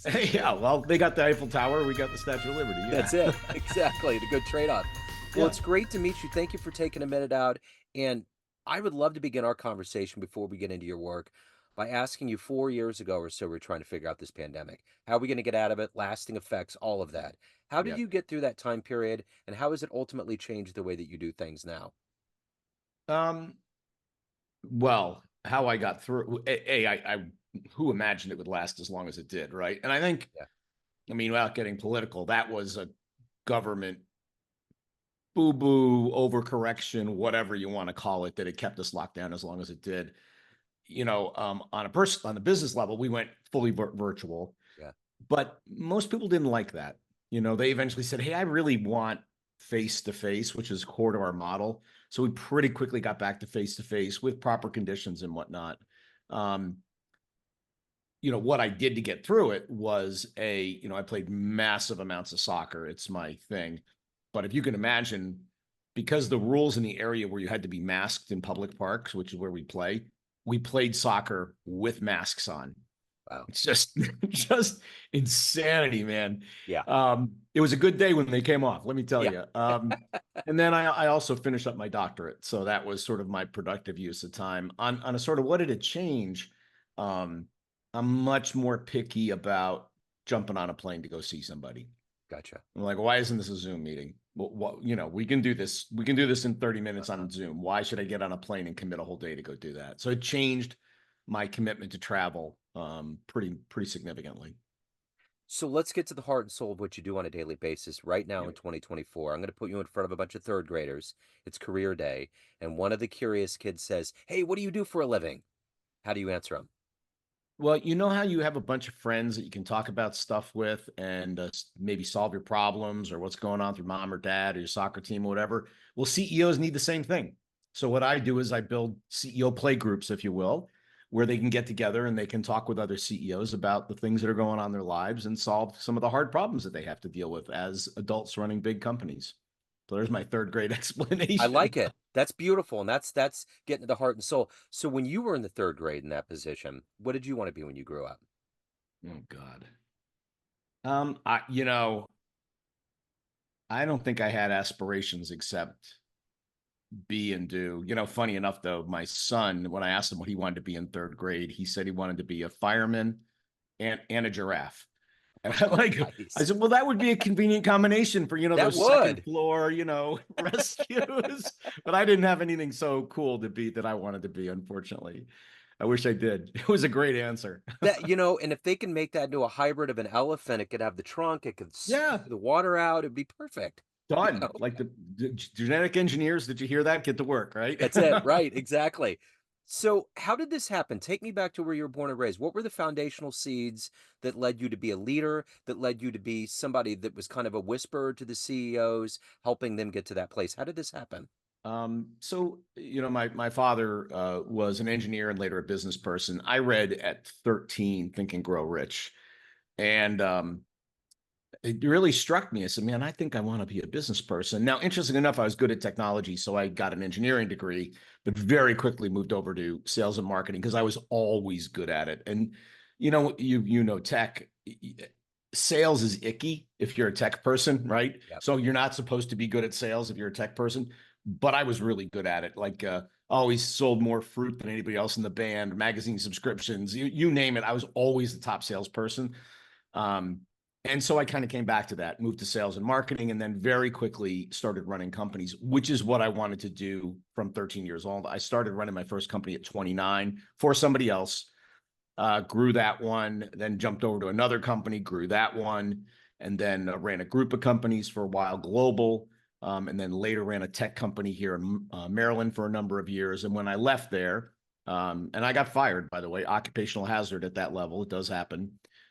Yeah, well, they got the Eiffel Tower, we got the Statue of Liberty. Yeah. That's it. Exactly. The good trade-off. Well, Yeah. it's great to meet you. Thank you for taking a minute out. And I would love to begin our conversation before we get into your work by asking you 4 years ago or so, we are trying to figure out this pandemic. How are we going to get out of it? Lasting effects, all of that. How did Yeah. you get through that time period? And how has it ultimately changed the way that you do things now? Um, well, how I got through, who imagined it would last as long as it did, right? And I think, Yeah. I mean, without getting political, that was a government boo-boo overcorrection, whatever you want to call it, that it kept us locked down as long as it did. On the business level, we went fully virtual, Yeah. but most people didn't like that. They eventually said, hey, I really want face to face, which is core to our model. So we pretty quickly got back to face with proper conditions and whatnot. What I did to get through it was I played massive amounts of soccer. It's my thing. But if you can imagine, because the rules in the area where you had to be masked in public parks, which is where we played soccer with masks on. Wow. It's just insanity, man. Yeah. It was a good day when they came off, let me tell Yeah. you. And then I also finished up my doctorate. So that was sort of my productive use of time on a sort of what did it change? I'm much more picky about jumping on a plane to go see somebody. Gotcha. I'm like, why isn't this a Zoom meeting? Well, we can do this. We can do this in 30 minutes on Zoom. Why should I get on a plane and commit a whole day to go do that? So it changed my commitment to travel pretty significantly. So let's get to the heart and soul of what you do on a daily basis right now in 2024. I'm going to put you in front of a bunch of third graders. It's career day. And one of the curious kids says, hey, what do you do for a living? How do you answer them? Well, you know how you have a bunch of friends that you can talk about stuff with and maybe solve your problems or what's going on with your mom or dad or your soccer team or whatever. Well, CEOs need the same thing. So what I do is I build CEO play groups, if you will, where they can get together and they can talk with other CEOs about the things that are going on in their lives and solve some of the hard problems that they have to deal with as adults running big companies. So there's my third grade I explanation. like it. That's beautiful. And that's getting to the heart and soul. So when you were in the third grade in that position, what did you want to be when you grew up? Oh God. I don't think I had aspirations except be and do. Funny enough, though, my son, when I asked him what he wanted to be in third grade, he said he wanted to be a fireman and a giraffe. And I Nice. said, well, that would be a convenient combination for, That those second would. floor, rescues. But I didn't have anything so cool to be that I wanted to be, unfortunately. I wish I did. It was a great answer. And if they can make that into a hybrid of an elephant, it could have the trunk, it could Yeah, spew the water out, it'd be perfect. You done. know? Like the genetic engineers, did you hear that? Get to work, right? That's it. Right. Exactly. So, how did this happen? Take me back to where you were born and raised. What were the foundational seeds that led you to be a leader, that led you to be somebody that was kind of a whisperer to the CEOs, helping them get to that place? How did this happen? My father was an engineer and later a business person. I read at 13 Think and Grow Rich. And it really struck me. I said, man, I think I want to be a business person. Now, interesting enough, I was good at technology, so I got an engineering degree, but very quickly moved over to sales and marketing because I was always good at it. And tech sales is icky if you're a tech person, right? Yep. So you're not supposed to be good at sales if you're a tech person, but I was really good at it. Like always sold more fruit than anybody else in the band, magazine subscriptions, you name it. I was always the top salesperson. And so I kind of came back to that, moved to sales and marketing, and then very quickly started running companies, which is what I wanted to do from 13 years old. I started running my first company at 29 for somebody else, grew that one, then jumped over to another company, grew that one, and then ran a group of companies for a while, global, and then later ran a tech company here in Maryland for a number of years. And when I left there, and I got fired, by the way, occupational hazard at that level, it does happen.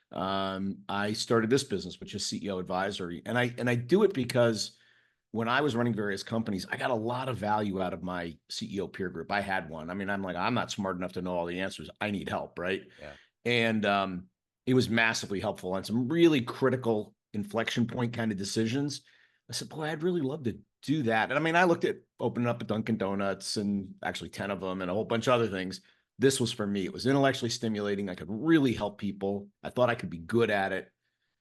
I started this business, which is CEO advisory. And I do it because when I was running various companies, I got a lot of value out of my CEO peer group. I had one. I mean, I'm not smart enough to know all the answers. I need help, right? Yeah. And it was massively helpful on some really critical inflection point kind of decisions. I said, boy, I'd really love to do that. And I mean, I looked at opening up a Dunkin' Donuts and actually 10 of them and a whole bunch of other things. this was for me. It was intellectually stimulating. I could really help people. I thought I could be good at it.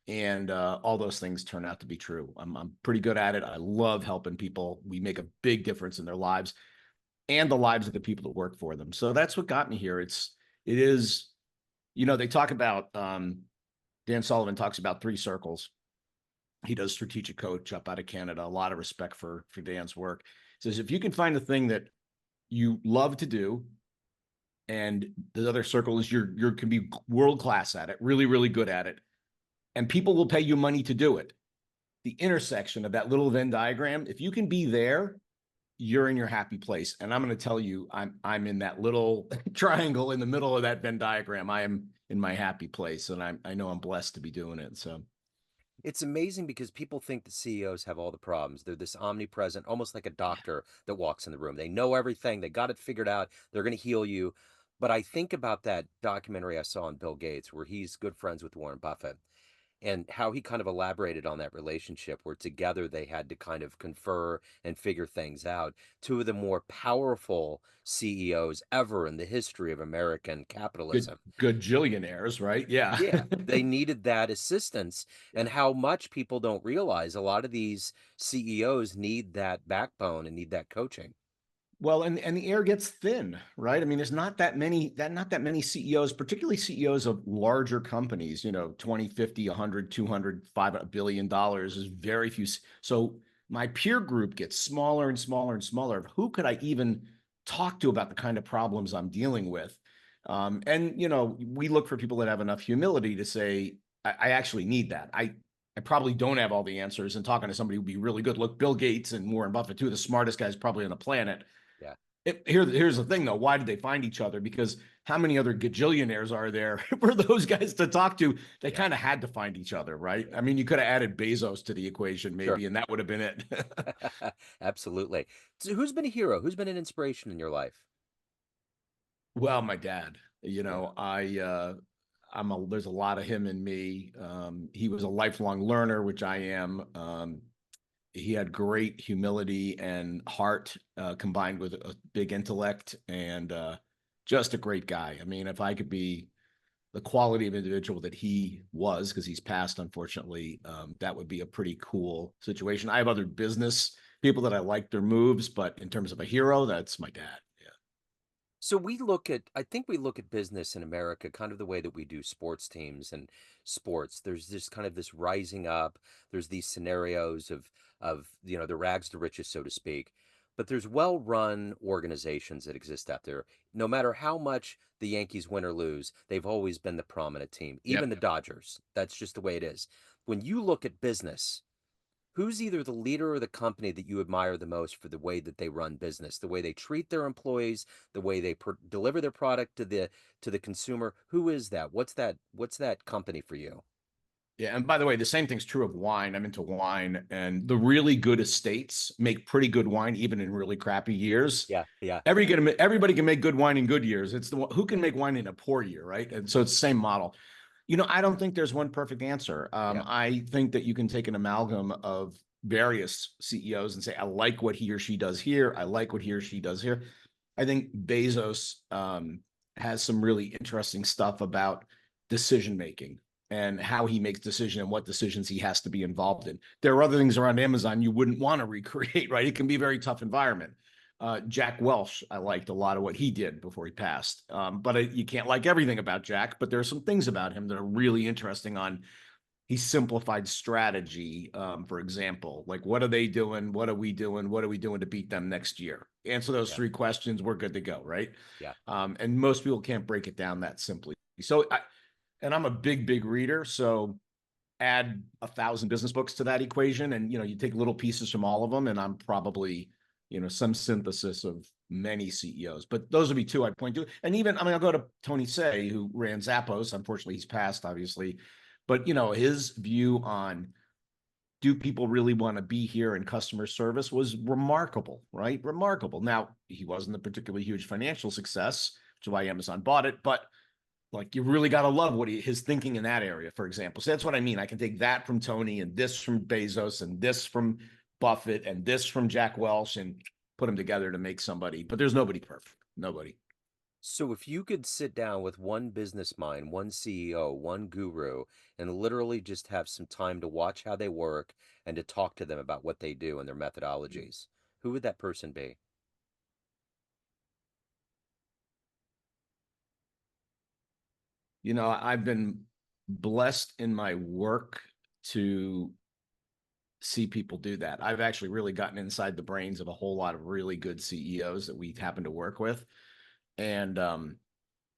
And all those things turn out to be true. I'm pretty good at it. I love helping people. We make a big difference in their lives and the lives of the people that work for them. So that's what got me here. It is, they talk about, Dan Sullivan talks about 3 circles. He does strategic coach up out of Canada. A lot of respect for Dan's work. He says, if you can find a thing that you love to do, and the other circle is you can be world-class at it, really, really good at it, and people will pay you money to do it. The intersection of that little Venn diagram, if you can be there, you're in your happy place. And I'm going to tell you, I'm in that little triangle in the middle of that Venn diagram. I am in my happy place, and I know I'm blessed to be doing it. So It's amazing because people think the CEOs have all the problems. They're this omnipresent, almost like a doctor that walks in the room. They know everything, they got it figured out, they're going to heal you. But I think about that documentary I saw on Bill Gates, where he's good friends with Warren Buffett, and how he kind of elaborated on that relationship where together they had to kind of confer and figure things out. Two of the more powerful CEOs ever in the history of American capitalism. good gillionaires, right? Yeah. Yeah, they needed that assistance, Yeah. and how much people don't realize a lot of these CEOs need that backbone and need that coaching. Well, and the air gets thin, right? I mean, there's not that many CEOs, particularly CEOs of larger companies, 20, 50, 100, 200, $5 billion is very few. So my peer group gets smaller and smaller and smaller. Who could I even talk to about the kind of problems I'm dealing with? And we look for people that have enough humility to say, I actually need that. I probably don't have all the answers, and talking to somebody would be really good. Look, Bill Gates and Warren Buffett, 2 of the smartest guys probably on the planet. Yeah, Here's the thing, though. Why did they find each other? Because how many other gajillionaires are there for those guys to talk to? They yeah, kind of had to find each other, right? I mean, you could have added Bezos to the equation, sure. maybe, and that would have been it. Absolutely. So who's been a hero? Who's been an inspiration in your life? Well, my dad, Yeah, there's a lot of him in me. He was a lifelong learner, which I am. He had great humility and heart, combined with a big intellect, and just a great guy. I mean, if I could be the quality of individual that he was, because he's passed, unfortunately, that would be a pretty cool situation. I have other business people that I like their moves, but in terms of a hero, that's my dad. Yeah. so I think we look at business in America kind of the way that we do sports teams and sports. There's this kind of this rising up. There's these scenarios of the rags to riches, so to speak. But there's well-run organizations that exist out there. No matter how much the Yankees win or lose, they've always been the prominent team. Even Yep. the Dodgers. That's just the way it is. When you look at business, who's either the leader or the company that you admire the most for the way that they run business, the way they treat their employees, the way they deliver their product to the consumer? Who is that? What's that company for you? Yeah, and by the way, the same thing's true of wine. I'm into wine, and the really good estates make pretty good wine, even in really crappy years. Yeah, yeah, Everybody can make good wine in good years. It's the one who can make wine in a poor year, right? And so it's the same model. I don't think there's one perfect answer. yeah, I think that you can take an amalgam of various CEOs and say, I like what he or she does here. I like what he or she does here. I think Bezos has some really interesting stuff about decision making and how he makes decisions and what decisions he has to be involved in. There are other things around Amazon you wouldn't want to recreate, right? It can be a very tough environment. Jack Welch, I liked a lot of what he did before he passed. But you can't like everything about Jack, but there are some things about him that are really interesting on he simplified strategy. For example, like what are they doing? What are we doing? What are we doing to beat them next year? Answer those yeah, 3 questions. We're good to go, right? yeah, And most people can't break it down that simply. And I'm a big reader. So add 1,000 business books to that equation. And, you take little pieces from all of them. And I'm probably, some synthesis of many CEOs, but those would be 2 I'd point to. And even, I'll go to Tony Hsieh, who ran Zappos. Unfortunately, he's passed, obviously. But, his view on do people really want to be here in customer service was remarkable, right? Remarkable. Now, he wasn't a particularly huge financial success, which is why Amazon bought it, but like you really got to love his thinking in that area, for example. So that's what I mean. I can take that from Tony and this from Bezos and this from Buffett and this from Jack Welch and put them together to make somebody. But there's nobody perfect. Nobody. So if you could sit down with one business mind, one CEO, one guru, and literally just have some time to watch how they work and to talk to them about what they do and their methodologies, who would that person be? You know, I've been blessed in my work to see people do that. I've actually really gotten inside the brains of a whole lot of really good CEOs that we happen to work with. And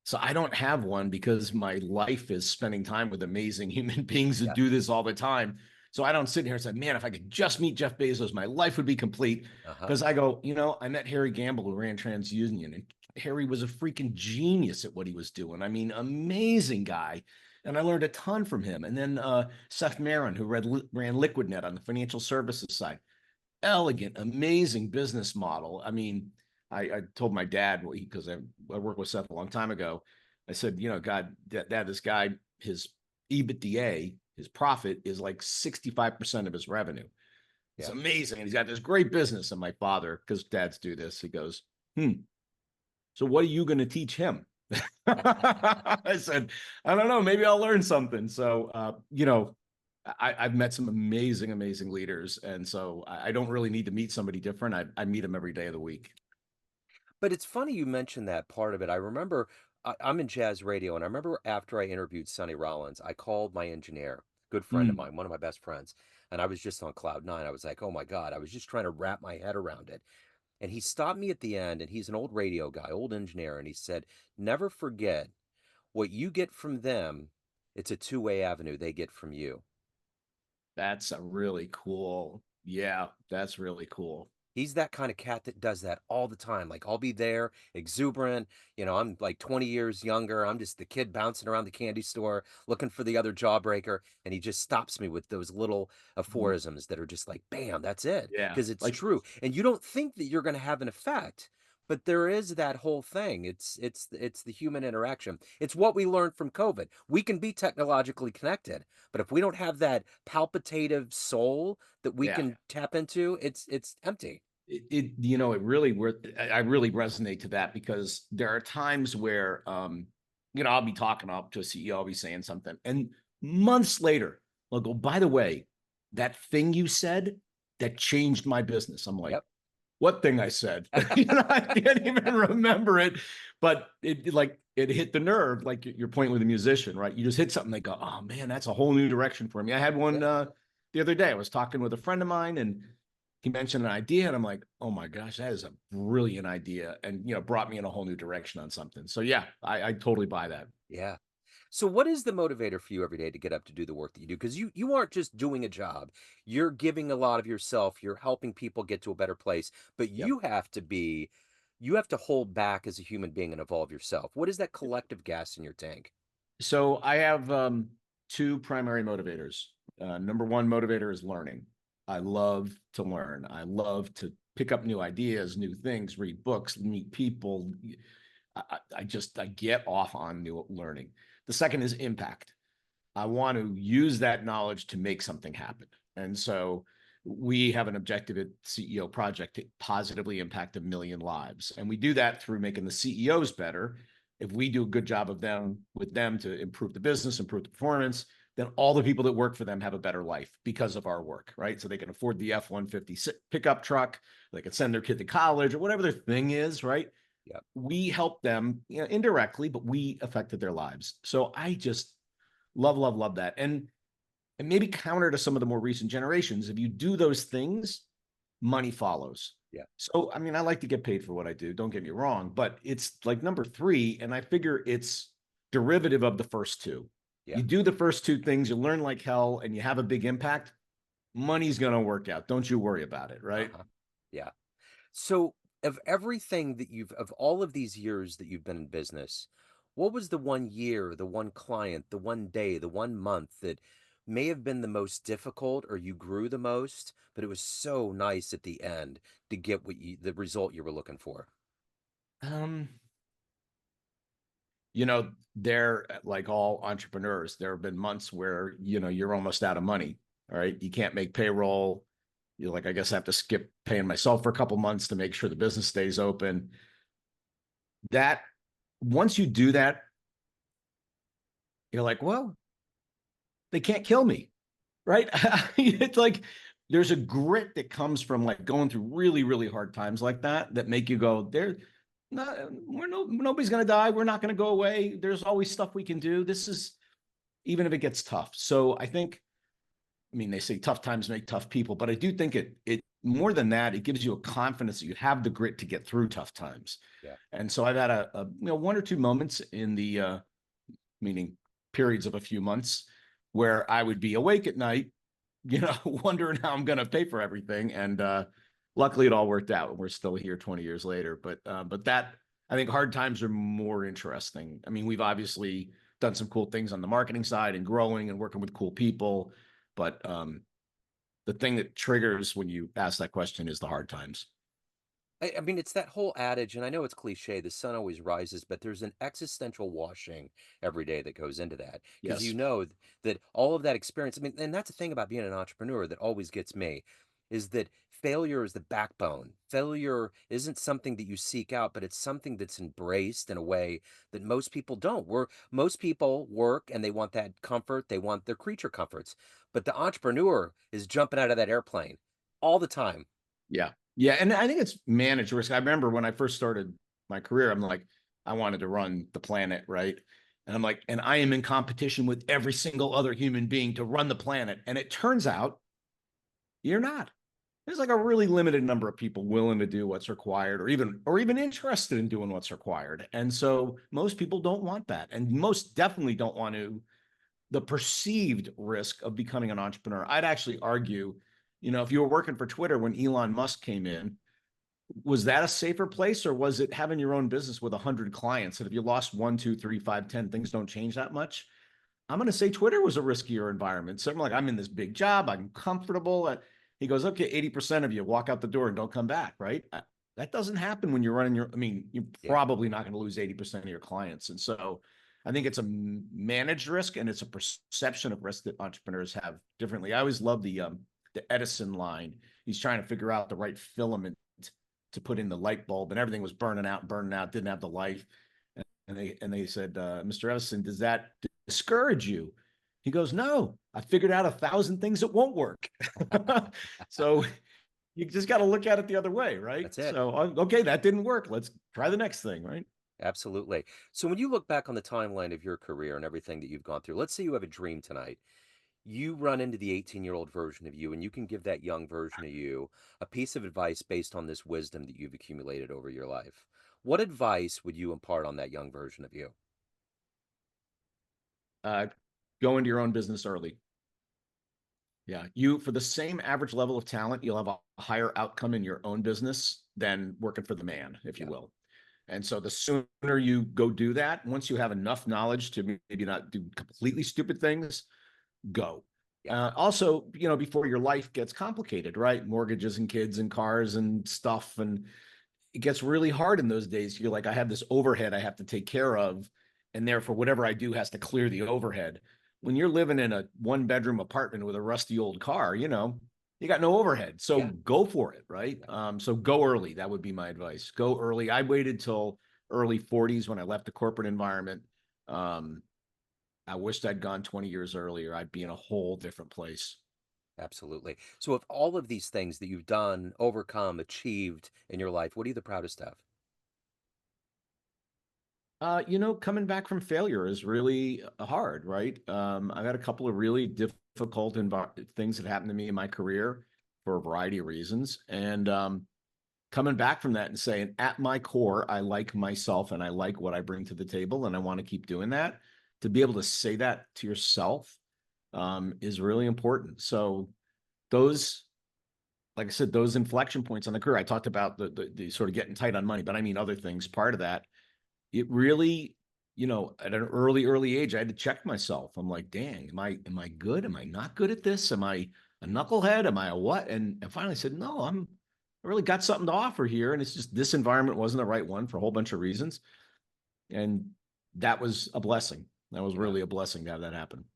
so I don't have one because my life is spending time with amazing human beings that Yeah. do this all the time. So I don't sit here and say, man, if I could just meet Jeff Bezos, my life would be complete. Uh-huh. Because I go, you know, I met Harry Gamble who ran TransUnion, and Harry was a freaking genius at what he was doing. I mean, amazing guy. And I learned a ton from him. And then Seth Marin, who ran LiquidNet on the financial services side, elegant, amazing business model. I mean, I told my dad, because I worked with Seth a long time ago. I said, you know, God, dad, this guy, his EBITDA, his profit is like 65% of his revenue. It's Yeah. amazing. And he's got this great business. And my father, because dads do this, he goes, so what are you going to teach him? I said, I don't know. Maybe I'll learn something. So, you know, I've met some amazing, amazing leaders. And so I don't really need to meet somebody different. I meet them every day of the week. But it's funny you mentioned that part of it. I remember I'm in jazz radio, and I remember after I interviewed Sonny Rollins, I called my engineer, good friend of Mm, mine, one of my best friends, and I was just on cloud nine. I was like, oh my God, I was just trying to wrap my head around it. And he stopped me at the end, and he's an old radio guy, old engineer, and he said, never forget what you get from them, it's a two-way avenue they get from you. that's a really cool. Yeah, that's really cool. He's that kind of cat that does that all the time. Like I'll be there, exuberant. I'm like 20 years younger. I'm just the kid bouncing around the candy store looking for the other jawbreaker. And he just stops me with those little Mhm. aphorisms that are just like, bam, that's it. Yeah. Because it's Like, true. And you don't think that you're going to have an effect, but there is that whole thing. It's the human interaction. It's what we learned from COVID. We can be technologically connected, but if we don't have that palpitative soul that we yeah. can tap into, it's empty. You know, it really I really resonate to that because there are times where you know, I'll be talking up to a CEO, I'll be saying something, and months later they'll go, by the way, that thing you said that changed my business. I'm like, Yep. what thing I said? You know, I can't even remember it, but it like it hit the nerve, like your point with a musician, right? You just hit something, they go, oh man, that's a whole new direction for me. I had one Yeah. the other day. I was talking with a friend of mine, and he mentioned an idea, and I'm like, oh my gosh, that is a brilliant idea, and you know, brought me in a whole new direction on something. So yeah, I totally buy that. Yeah. So what is the motivator for you every day to get up to do the work that you do? Because you aren't just doing a job. You're giving a lot of yourself. You're helping people get to a better place, but Yep. you have to hold back as a human being and evolve yourself. What is that collective gas in your tank? So I have two primary motivators. Number one motivator is learning. I love to learn. I love to pick up new ideas, new things, read books, meet people. I get off on new learning. The second is impact. I want to use that knowledge to make something happen. And so we have an objective at CEO Project to positively impact 1 million lives. And we do that through making the CEOs better. If we do a good job of them with them to improve the business, improve the performance, then all the people that work for them have a better life because of our work, right? So they can afford the F-150 pickup truck, they can send their kid to college or whatever their thing is, right? Yep. We help them, you know, indirectly, but we affected their lives. So I just love, love, love that. And maybe counter to some of the more recent generations, if you do those things, money follows. Yeah. So, I mean, I like to get paid for what I do. Don't get me wrong, but it's like number three. And I figure it's derivative of the first two. Yeah. You do the first two things, you learn like hell, and you have a big impact. Money's going to work out. Don't you worry about it. Right. Uh-huh. Yeah. So, of everything that of all of these years that you've been in business, what was the one year, the one client, the one day, the one month that may have been the most difficult or you grew the most, but it was so nice at the end to get the result you were looking for? Um, you know, they're like all entrepreneurs. There have been months where, you know, you're almost out of money. All right. You can't make payroll. You're like, I guess I have to skip paying myself for a couple months to make sure the business stays open. That once you do that, you're like, well, they can't kill me, right? It's like there's a grit that comes from like going through really, really hard times like that make you go, there, not, nobody's gonna die. We're not gonna go away. There's always stuff we can do. This is even if it gets tough. So I think, I mean, they say tough times make tough people, but I do think it more than that, it gives you a confidence that you have the grit to get through tough times. Yeah. And so I've had one or two moments in the meaning periods of a few months where I would be awake at night, wondering how I'm going to pay for everything. And luckily, it all worked out. We're still here 20 years later. But that I think hard times are more interesting. I mean, we've obviously done some cool things on the marketing side and growing and working with cool people, but the thing that triggers when you ask that question is the hard times. I mean, it's that whole adage, and I know it's cliche, the sun always rises, but there's an existential washing every day that goes into that. Because Yes. that all of that experience, I mean, and that's the thing about being an entrepreneur that always gets me, is that failure is the backbone. Failure isn't something that you seek out, but it's something that's embraced in a way that most people don't. Most people work and they want that comfort, they want their creature comforts. But the entrepreneur is jumping out of that airplane all the time. Yeah. Yeah. And I think it's managed risk. I remember when I first started my career, I'm like, I wanted to run the planet, right? And I'm like, and I am in competition with every single other human being to run the planet. And it turns out you're not. There's like a really limited number of people willing to do what's required or even interested in doing what's required. And so most people don't want that. And most definitely don't want to the perceived risk of becoming an entrepreneur. I'd actually argue, if you were working for Twitter when Elon Musk came in, was that a safer place or was it having your own business with 100 clients? And if you lost one, two, three, five, 10, things don't change that much. I'm going to say Twitter was a riskier environment. So I'm like, I'm in this big job. I'm comfortable. He goes, okay, 80% of you walk out the door and don't come back, right? That doesn't happen when you're running I mean, you're Yeah. probably not going to lose 80% of your clients. And so I think it's a managed risk and it's a perception of risk that entrepreneurs have differently. I always love the Edison line. He's trying to figure out the right filament to put in the light bulb and everything was burning out, didn't have the life. And they said, Mr. Edison, does that discourage you? He goes, no, I figured out 1,000 things that won't work. So you just got to look at it the other way, right? That's it. So, okay, that didn't work. Let's try the next thing, right? Absolutely. So when you look back on the timeline of your career and everything that you've gone through, let's say you have a dream tonight. You run into the 18-year-old version of you, and you can give that young version of you a piece of advice based on this wisdom that you've accumulated over your life. What advice would you impart on that young version of you? Uh, go into your own business early. Yeah, for the same average level of talent, you'll have a higher outcome in your own business than working for the man, if you Yeah. will. And so the sooner you go do that, once you have enough knowledge to maybe not do completely stupid things, go. Yeah. Also, before your life gets complicated, right? Mortgages and kids and cars and stuff. And it gets really hard in those days. You're like, I have this overhead I have to take care of. And therefore, whatever I do has to clear the overhead. When you're living in a 1-bedroom apartment with a rusty old car, you got no overhead. So Yeah. go for it, right? Yeah. So go early. That would be my advice. Go early. I waited till early 40s when I left the corporate environment. Um, I wished I'd gone 20 years earlier. I'd be in a whole different place. Absolutely. So of all of these things that you've done, overcome, achieved in your life, what are you the proudest of? Coming back from failure is really hard, right? I've had a couple of really difficult things that happened to me in my career for a variety of reasons. And coming back from that and saying, at my core, I like myself and I like what I bring to the table and I want to keep doing that. To be able to say that to yourself is really important. So those, like I said, those inflection points on the career, I talked about the sort of getting tight on money, but I mean other things. Part of that, it really, at an early age, I had to check myself. I'm like, dang, am I good? Am I not good at this? Am I a knucklehead? Am I a what? And I finally said, no, I really got something to offer here. And it's just this environment wasn't the right one for a whole bunch of reasons. And that was a blessing. That was Yeah. really a blessing to have that happen.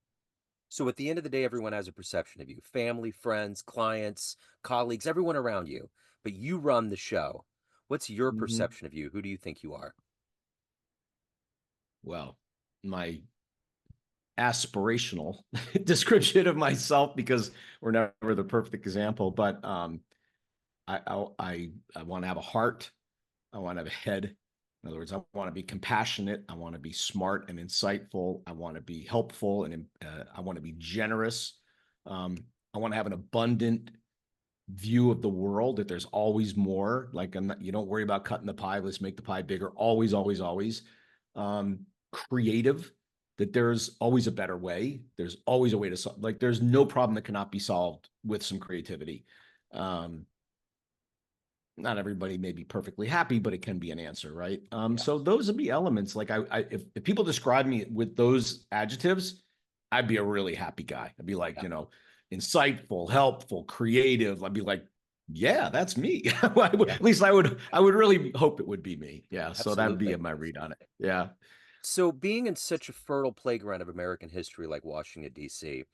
So at the end of the day, everyone has a perception of you, family, friends, clients, colleagues, everyone around you, but you run the show. What's your Mhm. perception of you? Who do you think you are? Well, my aspirational description of myself, because we're never the perfect example, but I want to have a heart. I want to have a head. In other words, I want to be compassionate. I want to be smart and insightful. I want to be helpful, and I want to be generous. I want to have an abundant view of the world, that there's always more. Like, you don't worry about cutting the pie. Let's make the pie bigger. Always, always, always. Creative, that there's always a better way. There's always a way to solve. Like, there's no problem that cannot be solved with some creativity. Not everybody may be perfectly happy, but it can be an answer, right? So those would be elements. Like, if people describe me with those adjectives, I'd be a really happy guy. I'd be like, insightful, helpful, creative. I'd be like, yeah, that's me. At least I would really hope it would be me. Yeah. Absolutely. So that'd be my read on it. Yeah. So being in such a fertile playground of American history like Washington, D.C.,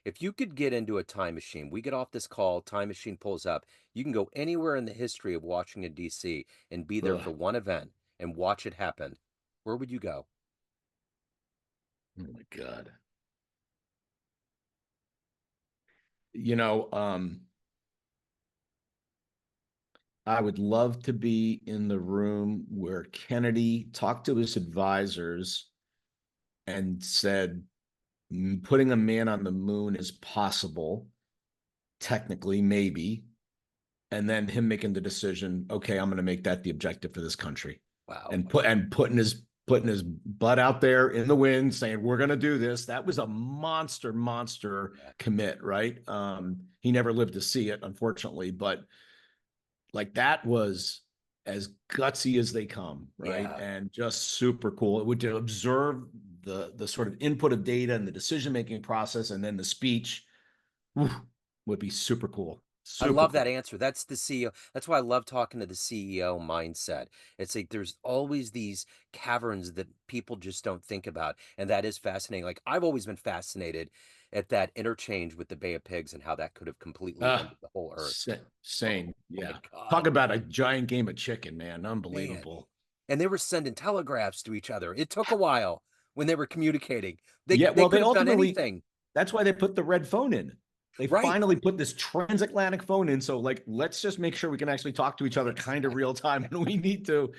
if you could get into a time machine, we get off this call, time machine pulls up, you can go anywhere in the history of Washington, D.C. and be there for one event and watch it happen. Where would you go? Oh my God. I would love to be in the room where Kennedy talked to his advisors and said, putting a man on the moon is possible, technically, maybe. And then him making the decision, okay, I'm going to make that the objective for this country. Wow. And putting his butt out there in the wind, saying, we're going to do this. That was a monster commit, right? He never lived to see it, unfortunately, but like, that was as gutsy as they come, right? Yeah. And just super cool. It would to observe the sort of input of data and the decision-making process, and then the speech would be super cool. I love that answer. That's the CEO. That's why I love talking to the CEO mindset. It's like there's always these caverns that people just don't think about. And that is fascinating. Like, I've always been fascinated at that interchange with the Bay of Pigs and how that could have completely ended the whole earth. Same. Oh, yeah. Talk about a giant game of chicken, man. Man. Unbelievable. And they were sending telegraphs to each other. It took a while when they were communicating. They could have done anything. That's why they put the red phone in. They finally put this transatlantic phone in. So, like, let's just make sure we can actually talk to each other kind of real time when we need to.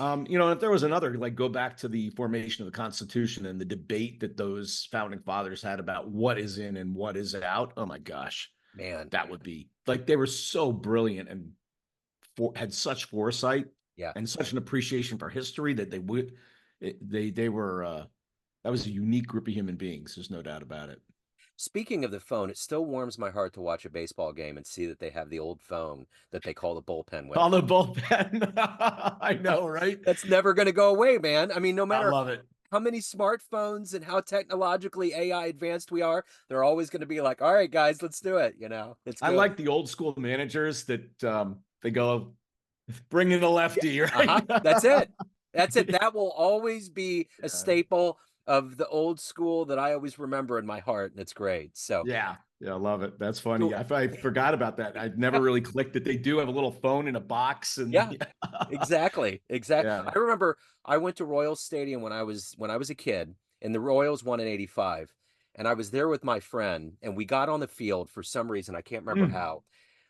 If there was another, like, go back to the formation of the Constitution and the debate that those founding fathers had about what is in and what is out. Oh my gosh, man, that would be like, they were so brilliant and had such foresight, and such an appreciation for history that they were. That was a unique group of human beings. There's no doubt about it. Speaking of the phone, it still warms my heart to watch a baseball game and see that they have the old phone that they call the bullpen with. Call the bullpen. I know, right? That's never going to go away, man. I mean, no matter I love it. How many smartphones and how technologically AI advanced we are, they're always going to be like, all right, guys, let's do it. It's good. I like the old school managers that they go, bring in the lefty, right? That's it. That's it. That will always be a staple of the old school that I always remember in my heart, and it's great. So yeah, I love it. That's funny. I forgot about that. I've never really clicked that they do have a little phone in a box. And exactly. Yeah. I remember I went to Royals Stadium when I was a kid, and the Royals won in '85, and I was there with my friend, and we got on the field for some reason. I can't remember how,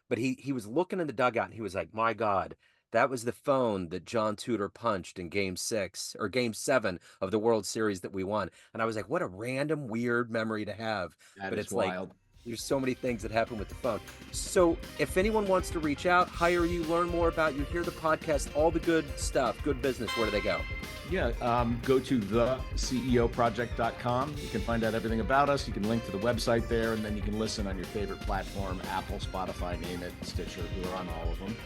but he was looking in the dugout, and he was like, "My God, that was the phone that John Tudor punched in Game 6 or Game 7 of the World Series that we won." And I was like, what a random, weird memory to have. But it's wild. Like, there's so many things that happen with the phone. So if anyone wants to reach out, hire you, learn more about you, hear the podcast, all the good stuff, good business, where do they go? Yeah, go to theceoproject.com. You can find out everything about us. You can link to the website there, and then you can listen on your favorite platform, Apple, Spotify, name it, Stitcher. We're on all of them.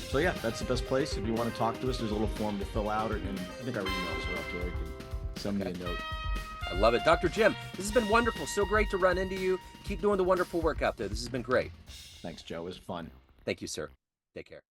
So yeah, that's the best place. If you want to talk to us, there's a little form to fill out, and I think our emails are up there. You can send me a note. I love it. Dr. Jim, this has been wonderful. So great to run into you. Keep doing the wonderful work out there. This has been great. Thanks, Joe. It was fun. Thank you, sir. Take care.